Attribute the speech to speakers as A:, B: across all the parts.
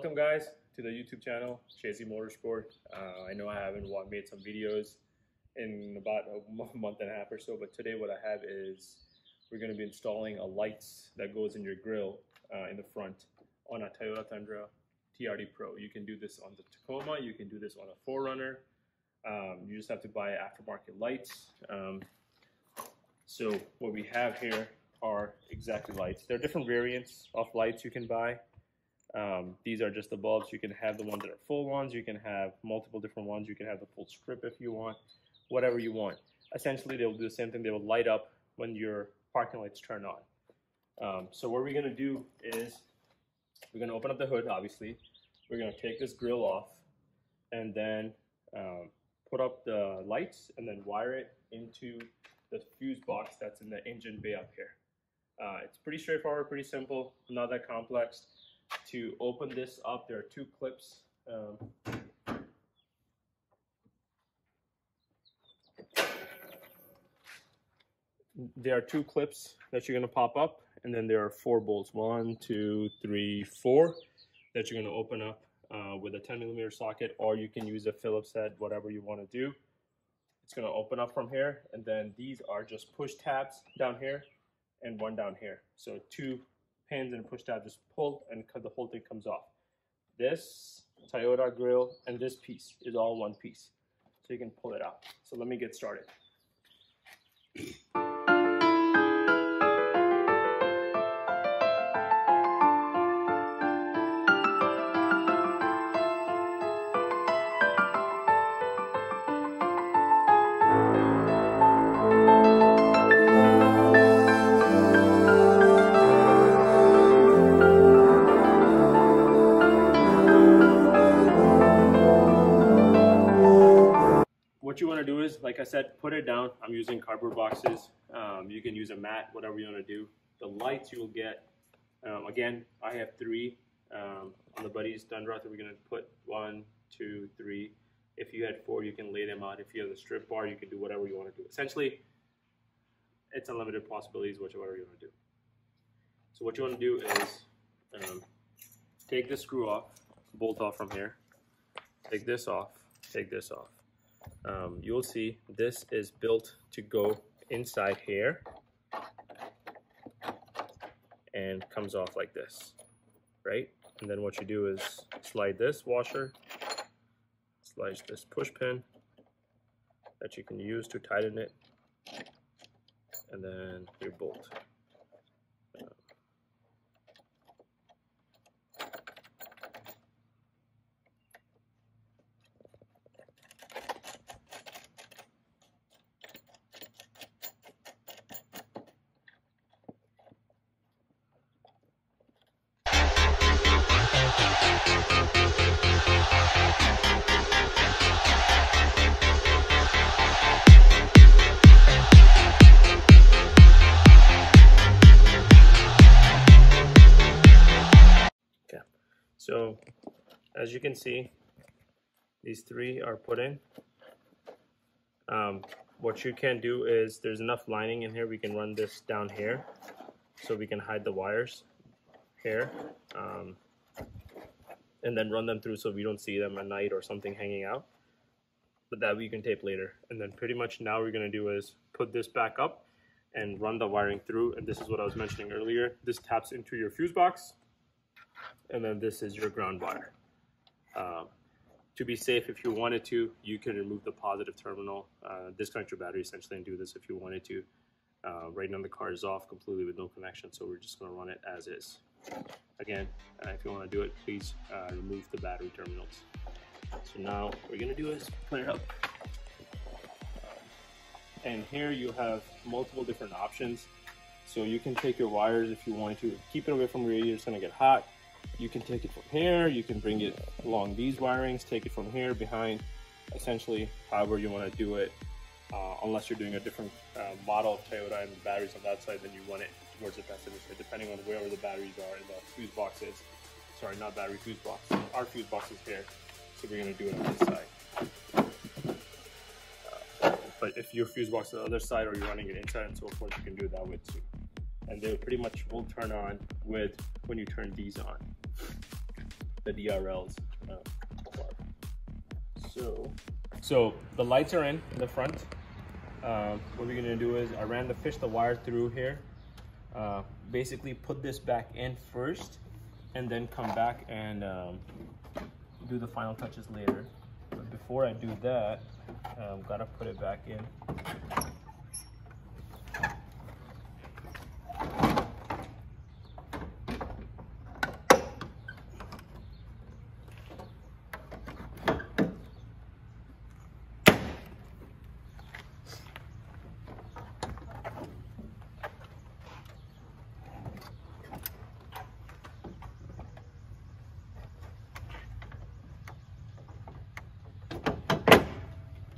A: Welcome guys to the YouTube channel, Chasey Motorsport. I know I haven't made some videos in about a month and a half or so, but today what I have is we're going to be installing a lights that goes in your grille in the front on a Toyota Tundra TRD Pro. You can do this on the Tacoma, you can do this on a 4Runner. You just have to buy aftermarket lights. So what we have here are exactly lights. There are different variants of lights you can buy. These are just the bulbs. You can have the ones that are full ones. You can have multiple different ones. You can have the full strip if you want, whatever you want. Essentially, they'll do the same thing. They will light up when your parking lights turn on. So what we're going to do is we're going to open up the hood, obviously. We're going to take this grill off and then put up the lights and then wire it into the fuse box that's in the engine bay up here. It's pretty straightforward, pretty simple, not that complex. To open this up, there are two clips. There are two clips that you're going to pop up, and then there are 4 bolts, 1, 2, 3, 4, that you're going to open up with a 10mm socket, or you can use a Phillips head, whatever you want to do. It's going to open up from here, and then these are just push tabs down here and one down here. So 2 pins and push tab, just pull and the whole thing comes off. This Toyota grill and this piece is all one piece, so you can pull it out. So let me get started. What you want to do is, like I said, put it down. I'm using cardboard boxes. You can use a mat, whatever you want to do. The lights you will get, again, I have 3 on the Buddy's Tundra. We're going to put 1, 2, 3. If you had 4, you can lay them out. If you have the strip bar, you can do whatever you want to do. Essentially, it's unlimited possibilities, whatever you want to do. So what you want to do is take the screw off, bolt off from here. Take this off, take this off. You'll see this is built to go inside here and comes off like this, right? And then what you do is slide this washer, slide this push pin that you can use to tighten it, and then your bolt. So as you can see, these 3 are put in. What you can do is, there's enough lining in here, we can run this down here so we can hide the wires here, and then run them through so we don't see them at night or something hanging out. But that we can tape later. And then pretty much now we're going to do is put this back up and run the wiring through. And this is what I was mentioning earlier. This taps into your fuse box, and then this is your ground wire. To be safe, if you wanted to, you can remove the positive terminal, disconnect your battery essentially, and do this if you wanted to. Right now the car is off completely with no connection, so we're just going to run it as is. Again, if you want to do it, please remove the battery terminals. So now what we're going to do is put it up. And here you have multiple different options. So you can take your wires if you want to. Keep it away from your radiator, it's going to get hot. You can take it from here, you can bring it along these wirings, take it from here, behind, essentially however you want to do it. Unless you're doing a different model of Toyota and the batteries on that side, then you run it towards the passenger side, depending on wherever the batteries are in the fuse boxes. Sorry, not battery, fuse box. Our fuse box is here, so we're going to do it on this side. But if your fuse box is on the other side, or you're running it inside and so forth, you can do it that way too. And they pretty much will turn on with when you turn these on. the DRLs are. So the lights are in the front. What we're gonna do is I ran the wire through here. Basically put this back in first and then come back and do the final touches later. But before I do that, gotta put it back in.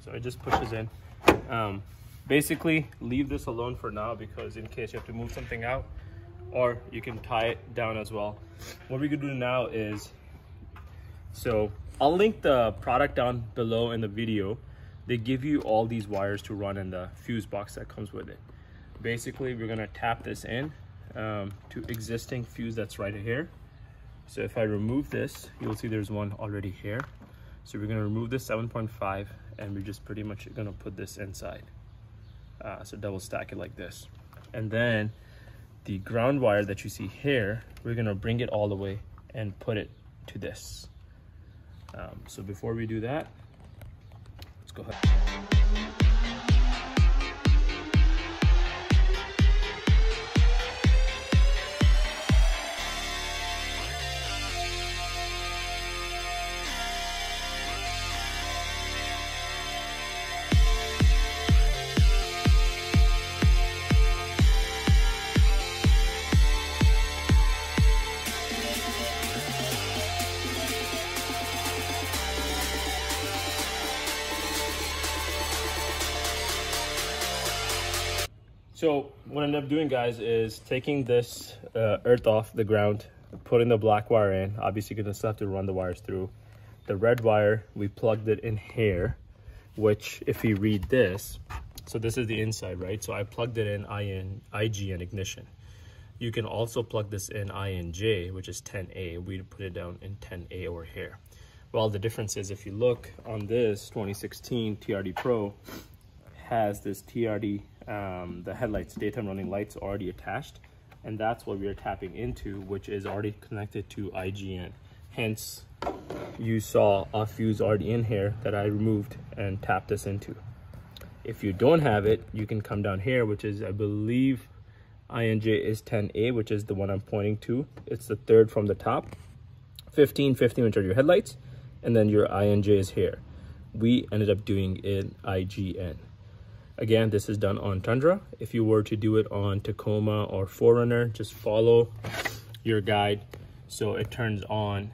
A: So it just pushes in. Basically, leave this alone for now because in case you have to move something out, or you can tie it down as well. What we're gonna do now is, so I'll link the product down below in the video. They give you all these wires to run in the fuse box that comes with it. Basically, we're gonna tap this in to existing fuse that's right here. So if I remove this, you'll see there's one already here. So we're gonna remove this 7.5 and we're just pretty much gonna put this inside. So double stack it like this. And then the ground wire that you see here, we're gonna bring it all the way and put it to this. So before we do that, let's go ahead. So what I ended up doing, guys, is taking this earth off the ground, putting the black wire in. Obviously, you're gonna still have to run the wires through. The red wire, we plugged it in here, which if you read this, so this is the inside, right? So I plugged it in IG and ignition. You can also plug this in INJ, which is 10A. We put it down in 10A over here. Well, the difference is if you look on this 2016 TRD Pro, has this TRD, the headlights, daytime running lights already attached, and that's what we are tapping into, which is already connected to IGN. Hence, you saw a fuse already in here that I removed and tapped this into. If you don't have it, you can come down here, which is, I believe, INJ is 10A, which is the one I'm pointing to. It's the third from the top. 15, which are your headlights, and then your INJ is here. We ended up doing it IGN. Again, this is done on Tundra. If you were to do it on Tacoma or 4Runner, just follow your guide so it turns on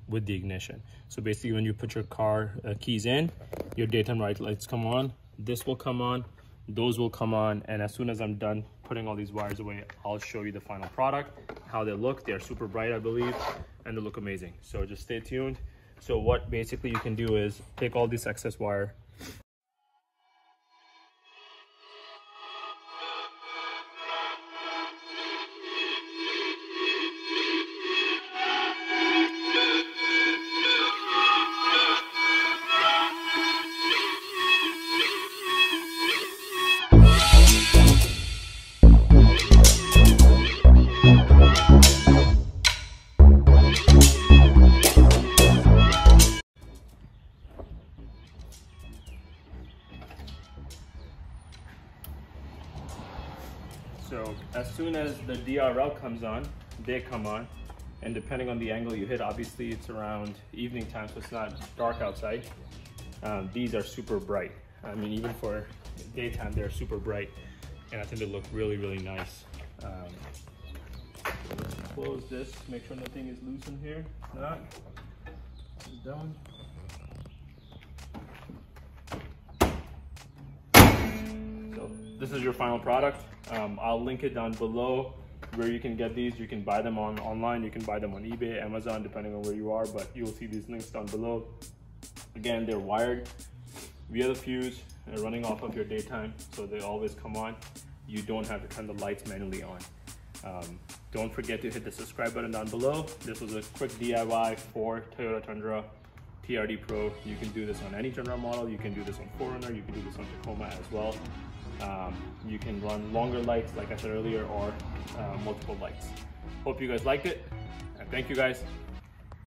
A: with the ignition. So basically, when you put your car keys in, your daytime lights come on, this will come on, those will come on, and as soon as I'm done putting all these wires away, I'll show you the final product, how they look. They're super bright, I believe, and they look amazing. So just stay tuned. So what basically you can do is take all this excess wire, so as soon as the DRL comes on, they come on, and depending on the angle you hit, obviously it's around evening time, so it's not dark outside. These are super bright. I mean, even for daytime, they're super bright, and I think they look really, really nice. So let's close this, make sure nothing is loose in here. If not, it's done. So this is your final product. I'll link it down below where you can get these. You can buy them online, you can buy them on eBay, Amazon, depending on where you are, but you'll see these links down below. Again, they're wired via the fuse, running off of your daytime, so they always come on. You don't have to turn the lights manually on. Don't forget to hit the subscribe button down below. This was a quick DIY for Toyota Tundra TRD Pro. You can do this on any Tundra model. You can do this on 4Runner. You can do this on Tacoma as well. You can run longer lights, like I said earlier, or multiple lights. Hope you guys liked it, and thank you guys.